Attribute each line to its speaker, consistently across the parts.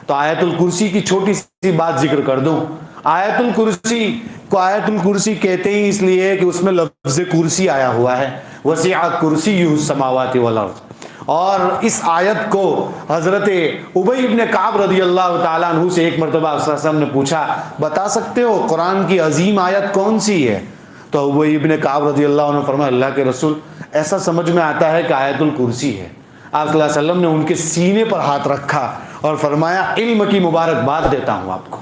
Speaker 1: تو آیت الکرسی کی چھوٹی سی بات ذکر کر دوں. آیت الکرسی کو آیت الکرسی کہتے ہی اس لیے کہ اس میں لفظ کرسی آیا ہوا ہے. وسع کرسیہ السماوات والارض. اور اس آیت کو حضرت ابی ابن کعب رضی اللہ تعالیٰ عنہ سے ایک مرتبہ صلی اللہ علیہ وسلم نے پوچھا بتا سکتے ہو قرآن کی عظیم آیت کون سی ہے؟ تو ابی ابن کعب رضی اللہ عنہ فرمایا اللہ کے رسول ایسا سمجھ میں آتا ہے کہ آیت الکرسی ہے. آپ صلی اللہ علیہ وسلم نے ان کے سینے پر ہاتھ رکھا اور فرمایا علم کی مبارکباد دیتا ہوں آپ کو.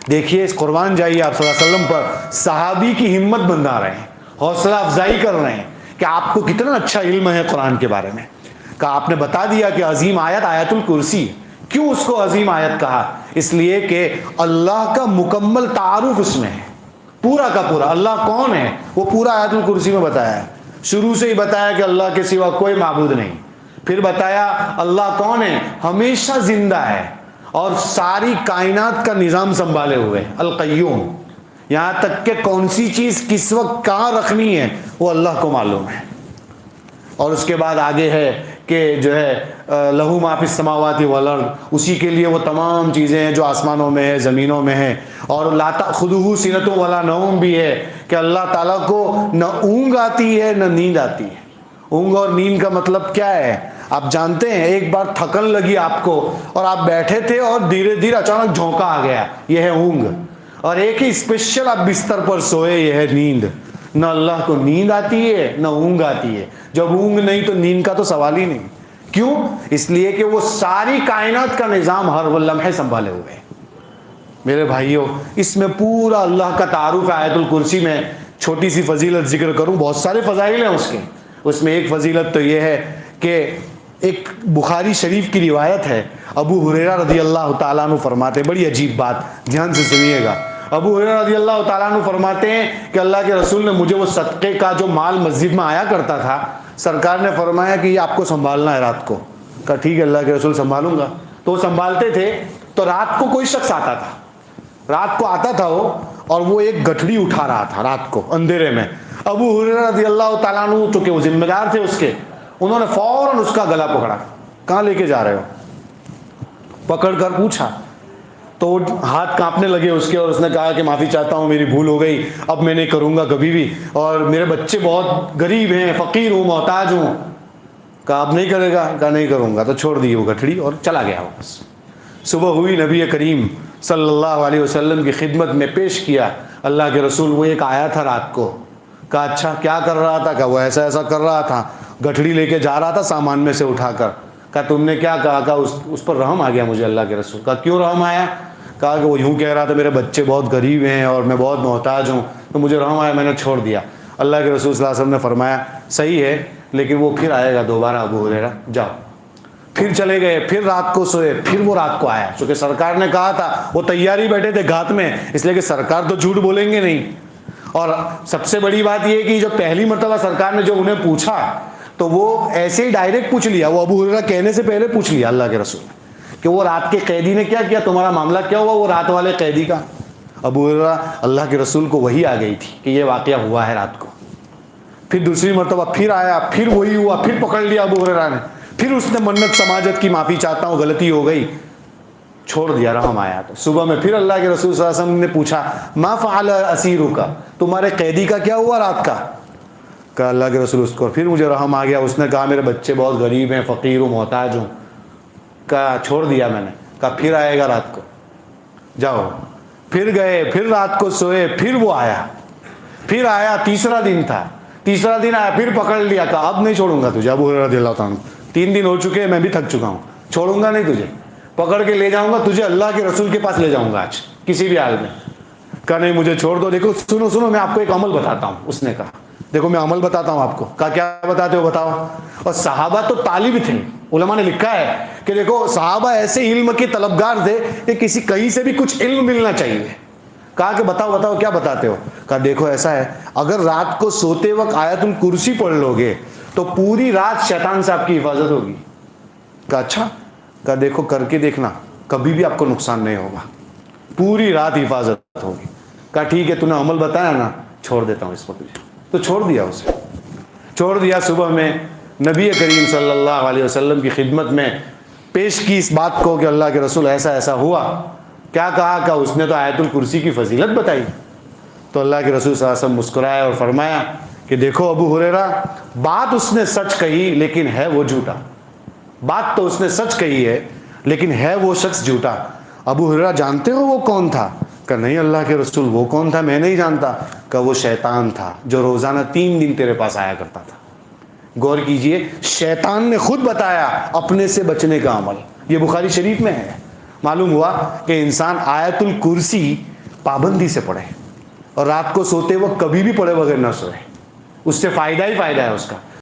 Speaker 1: دیکھیے اس قربان جائیے آپ صلی اللہ علیہ وسلم پر صحابی کی ہمت بندھا رہے ہیں, حوصلہ افزائی کر رہے ہیں کہ آپ کو کتنا اچھا علم ہے قرآن کے بارے میں. کہ آپ نے بتا دیا کہ عظیم آیت آیت الکرسی. کیوں اس کو عظیم آیت کہا؟ اس لیے کہ اللہ کا مکمل تعارف اس میں ہے, پورا کا پورا. اللہ کون ہے وہ پورا آیت الکرسی میں بتایا ہے. شروع سے ہی بتایا کہ اللہ کے سوا کوئی معبود نہیں. پھر بتایا اللہ کون ہے, ہمیشہ زندہ ہے اور ساری کائنات کا نظام سنبھالے ہوئے, القیوم. یہاں تک کہ کون سی چیز کس وقت کہاں رکھنی ہے وہ اللہ کو معلوم ہے. اور اس کے بعد آگے ہے کہ جو ہے لہو ما فی السماوات والارض, اسی کے لیے وہ تمام چیزیں ہیں جو آسمانوں میں ہے زمینوں میں ہیں. اور لا تأخذہ سنۃ ولا نوم بھی ہے کہ اللہ تعالیٰ کو نہ اونگ آتی ہے نہ نیند آتی ہے. اونگ اور نیند کا مطلب کیا ہے آپ جانتے ہیں؟ ایک بار تھکن لگی آپ کو اور آپ بیٹھے تھے اور دھیرے دھیرے اچانک جھونکا آ گیا, یہ ہے اونگ. اور ایک ہی اسپیشل آپ بستر پر سوئے, یہ ہے نیند. نہ اللہ کو نیند آتی ہے نہ اونگ آتی ہے. جب اونگ نہیں تو نیند کا تو سوال ہی نہیں. کیوں؟ اس لیے کہ وہ ساری کائنات کا نظام ہر لمحے سنبھالے ہوئے. میرے بھائیوں اس میں پورا اللہ کا تعارف ہے آیت الکرسی میں. چھوٹی سی فضیلت ذکر کروں, بہت سارے فضائل ہیں اس کے. اس میں ایک فضیلت تو یہ ہے کہ ایک بخاری شریف کی روایت ہے, ابو ہریرہ رضی اللہ تعالیٰ عنہ فرماتے, بڑی عجیب بات, دھیان سے سنیے گا. ابو ہریرہ رضی اللہ تعالیٰ عنہ فرماتے ہیں کہ اللہ کے رسول نے مجھے وہ صدقے کا جو مال مسجد میں آیا کرتا تھا, سرکار نے فرمایا کہ یہ آپ کو سنبھالنا ہے رات کو. کہا ٹھیک ہے اللہ کے رسول سنبھالوں گا. تو وہ سنبھالتے تھے تو رات کو کوئی شخص آتا تھا, رات کو آتا تھا وہ, اور وہ ایک گٹھڑی اٹھا رہا تھا رات کو اندھیرے میں. ابو ہریرہ رضی اللہ تعالیٰ عنہ چونکہ وہ ذمہ دار تھے اس کے, انہوں نے فوراً اس کا گلا پکڑا. کہاں لے کے جا رہے ہو؟ پکڑ کر پوچھا تو ہاتھ کانپنے لگے اس کے, اور اس نے کہا کہ معافی چاہتا ہوں میری بھول ہو گئی, اب میں نہیں کروں گا کبھی بھی, اور میرے بچے بہت غریب ہیں, فقیر ہوں, محتاج ہوں. کہا اب نہیں کرے گا؟ کہا نہیں کروں گا. تو چھوڑ دی وہ گٹھڑی اور چلا گیا واپس. صبح ہوئی, نبی کریم صلی اللہ علیہ وسلم کی خدمت میں پیش کیا. اللہ کے رسول وہ ایک آیا تھا رات کو. کہا اچھا کیا کر رہا تھا؟ کہا وہ ایسا ایسا کر رہا تھا, گٹھڑی لے کے جا رہا تھا سامان میں سے اٹھا کر. کہا تم نے کیا کہا؟ کہا اس پر رحم آ گیا مجھے اللہ کے رسول. کہا کیوں رحم آیا؟ کہا کہ وہ یوں کہہ رہا تھا میرے بچے بہت غریب ہیں اور میں بہت محتاج ہوں, تو مجھے رحم آیا, میں نے چھوڑ دیا. اللہ کے رسول صلی اللہ علیہ وسلم نے فرمایا صحیح ہے, لیکن وہ پھر آئے گا دوبارہ. ابو ہریرہ جاؤ. پھر چلے گئے, پھر رات کو سوئے, پھر وہ رات کو آیا. چونکہ سرکار نے کہا تھا, وہ تیاری بیٹھے تھے گھات میں, اس لیے کہ سرکار تو جھوٹ بولیں گے نہیں. اور سب سے بڑی بات یہ کہ جو پہلی مرتبہ سرکار نے جو انہیں پوچھا تو وہ ایسے ہی ڈائریکٹ پوچھ لیا, وہ ابو ہریرہ کہنے سے پہلے پوچھ لیا اللہ کے رسول نے کہ وہ رات کے قیدی نے کیا کیا, تمہارا معاملہ کیا ہوا وہ رات والے قیدی کا. ابو ہریرہ اللہ کے رسول کو وہی آ گئی تھی کہ یہ واقعہ ہوا ہے رات کو. پھر دوسری مرتبہ پھر آیا, پھر وہی ہوا, پھر پکڑ لیا ابو ہریرہ نے. پھر اس نے منت سماجت کی, معافی چاہتا ہوں غلطی ہو گئی, چھوڑ دیا, رحم آیا. تو صبح میں پھر اللہ کے رسول صلی اللہ علیہ وسلم نے پوچھا ما فعل اسیرک, تمہارے قیدی کا کیا ہوا رات کا؟ کہا اللہ کے رسول اس کو پھر مجھے رحم آ گیا, اس نے کہا میرے بچے بہت غریب ہیں, فقیر ہوں, محتاج ہوں. کہا چھوڑ دیا میں نے. کہا پھر آئے گا رات کو, جاؤ. پھر گئے, پھر رات کو سوئے, پھر وہ آیا, پھر آیا. تیسرا دن تھا, تیسرا دن آیا, پھر پکڑ لیا. کہا اب نہیں چھوڑوں گا تجھے. ابو ہریرہ رضی اللہ تعالیٰ عنہ 3 دن ہو چکے ہیں, میں بھی تھک چکا ہوں, چھوڑوں گا نہیں تجھے, پکڑ کے لے جاؤں گا تجھے, اللہ کے رسول کے پاس لے جاؤں گا آج کسی بھی حال میں. کہا نہیں مجھے چھوڑ دو. دیکھو سنو سنو, میں آپ کو ایک عمل بتاتا ہوں. اس نے کہا دیکھو میں عمل بتاتا ہوں آپ کو. کہا کیا بتاتے ہو بتاؤ. اور صحابہ تو طالب تھے, علماء نے لکھا ہے کہ دیکھو صحابہ ایسے علم کے طلبگار تھے کہ کسی کہیں سے بھی کچھ علم ملنا چاہیے. کہا کہ بتاؤ بتاؤ کیا بتاتے ہو. کہا دیکھو ایسا ہے, اگر رات کو سوتے وقت آیت الکرسی پڑھ لو گے تو پوری رات شیطان سے آپ کی حفاظت ہوگی. کہا اچھا. کہا دیکھو کر کے دیکھنا, کبھی بھی آپ کو نقصان نہیں ہوگا, پوری رات حفاظت ہوگی. کہا ٹھیک ہے, تو نے عمل بتایا نا, چھوڑ دیتا ہوں اس وقت. تو چھوڑ دیا, اسے چھوڑ دیا. صبح میں نبی کریم صلی اللہ علیہ وسلم کی خدمت میں پیش کی اس بات کو کہ اللہ کے رسول ایسا ایسا ہوا. کیا کہا کہ اس نے تو آیت الکرسی کی فضیلت بتائی. تو اللہ کے رسول صلی اللہ علیہ وسلم مسکرائے اور فرمایا کہ دیکھو ابو ہریرہ، بات اس نے سچ کہی لیکن ہے وہ جھوٹا. بات تو اس نے سچ کہی ہے لیکن ہے وہ شخص جھوٹا. ابو ہریرہ جانتے ہو وہ کون تھا؟ کہ نہیں اللہ کے رسول وہ کون تھا؟ میں نہیں جانتا. کہ وہ شیطان تھا جو روزانہ 3 دن تیرے پاس آیا کرتا تھا. غور کیجئے، شیطان نے خود بتایا اپنے سے بچنے کا عمل. یہ بخاری شریف میں ہے. معلوم ہوا کہ انسان آیت الکرسی پابندی سے پڑھے اور رات کو سوتے وقت کبھی بھی پڑھے بغیر نہ سوئے. اس سے فائدہ ہی فائدہ ہے اس کا.